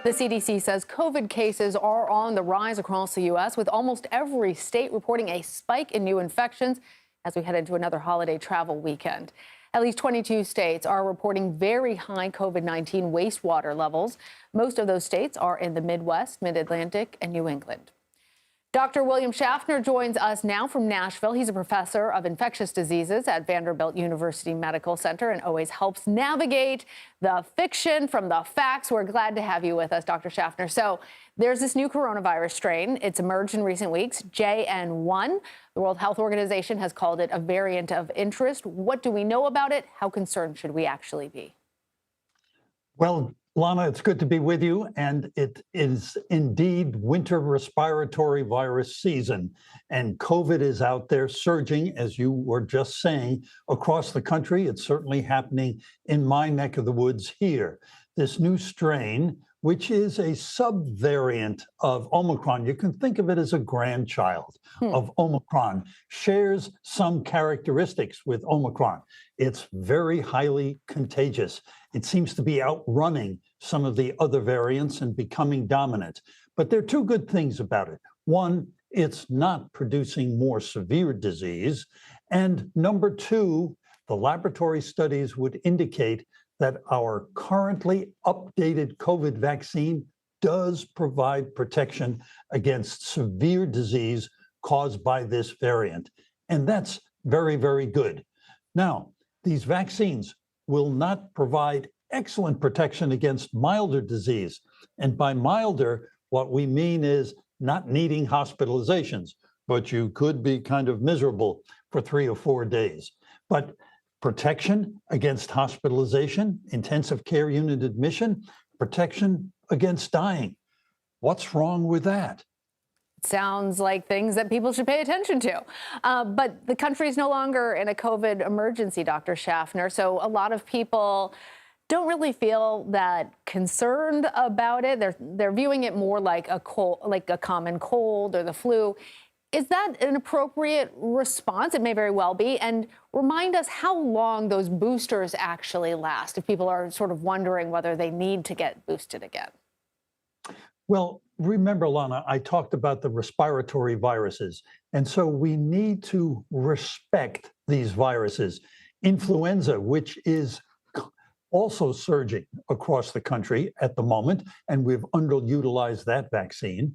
The CDC says COVID cases are on the rise across the U.S., with almost every state reporting a spike in new infections as we head into another holiday travel weekend. At least 22 states are reporting very high COVID-19 wastewater levels. Most of those states are in the Midwest, Mid-Atlantic, and New England. Dr. William Schaffner joins us now from Nashville. He's a professor of infectious diseases at Vanderbilt University Medical Center and always helps navigate the fiction from the facts. We're glad to have you with us, Dr. Schaffner. So there's this new coronavirus strain. It's emerged in recent weeks, JN1. The World Health Organization has called it a variant of interest. What do we know about it? How concerned should we actually be? Well, Lana, it's good to be with you. And it is indeed winter respiratory virus season. And COVID is out there surging, as you were just saying, across the country. It's certainly happening in my neck of the woods here. This new strain, which is a subvariant of Omicron, you can think of it as a grandchild of Omicron, shares some characteristics with Omicron. It's very highly contagious. It seems to be outrunning some of the other variants and becoming dominant. But there are two good things about it. One, it's not producing more severe disease. And number two, the laboratory studies would indicate that our currently updated COVID vaccine does provide protection against severe disease caused by this variant. And that's very, very good. Now, these vaccines will not provide excellent protection against milder disease. And by milder, what we mean is not needing hospitalizations, but you could be kind of miserable for 3 or 4 days. But protection against hospitalization, intensive care unit admission, protection against dying. What's wrong with that? Sounds like things that people should pay attention to. But the country is no longer in a COVID emergency, Dr. Schaffner. So a lot of people don't really feel that concerned about it. They're viewing it more like a cold, like a common cold or the flu. Is that an appropriate response? It may very well be. And remind us how long those boosters actually last, if people are sort of wondering whether they need to get boosted again. Well, remember, Lana, I talked about the respiratory viruses. And so we need to respect these viruses. Influenza, which is also surging across the country at the moment, and we've underutilized that vaccine.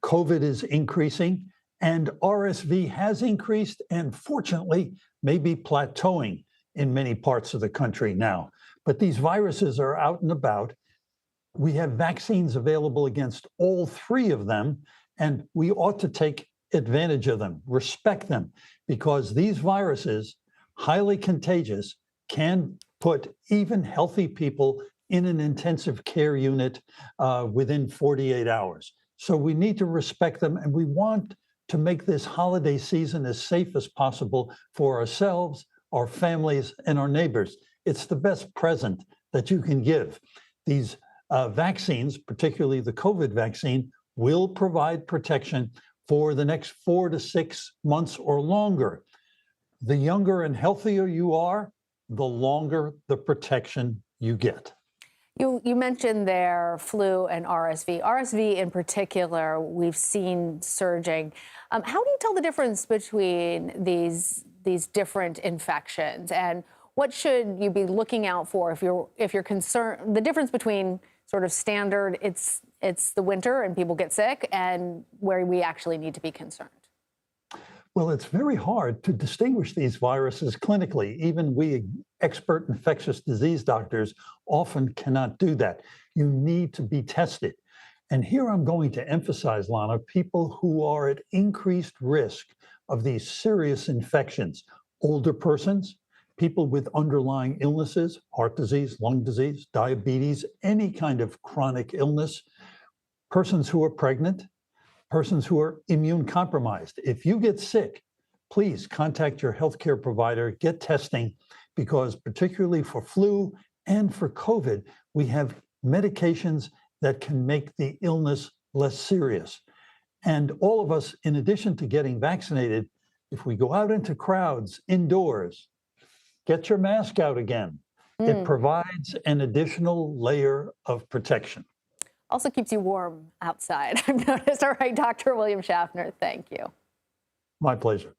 COVID is increasing, and RSV has increased, and fortunately, may be plateauing in many parts of the country now. But these viruses are out and about. We have vaccines available against all three of them, and we ought to take advantage of them, respect them, because these viruses, highly contagious, can put even healthy people in an intensive care unit within 48 hours. So we need to respect them, and we want to make this holiday season as safe as possible for ourselves, our families, and our neighbors. It's the best present that you can give. These vaccines, particularly the COVID vaccine, will provide protection for the next 4 to 6 months or longer. The younger and healthier you are, the longer the protection you get. You mentioned there flu and RSV. RSV in particular, we've seen surging. How do you tell the difference between these different infections, and what should you be looking out for if you're concerned? The difference between sort of standard, it's the winter and people get sick, and where we actually need to be concerned. Well, it's very hard to distinguish these viruses clinically. Even we expert infectious disease doctors often cannot do that. You need to be tested. And here I'm going to emphasize, Lana, people who are at increased risk of these serious infections: older persons, people with underlying illnesses, heart disease, lung disease, diabetes, any kind of chronic illness, persons who are pregnant, persons who are immune compromised. If you get sick, please contact your healthcare provider, get testing, because particularly for flu and for COVID, we have medications that can make the illness less serious. And all of us, in addition to getting vaccinated, if we go out into crowds, indoors, get your mask out again. It provides an additional layer of protection. Also keeps you warm outside, I've noticed. All right, Dr. William Schaffner, thank you. My pleasure.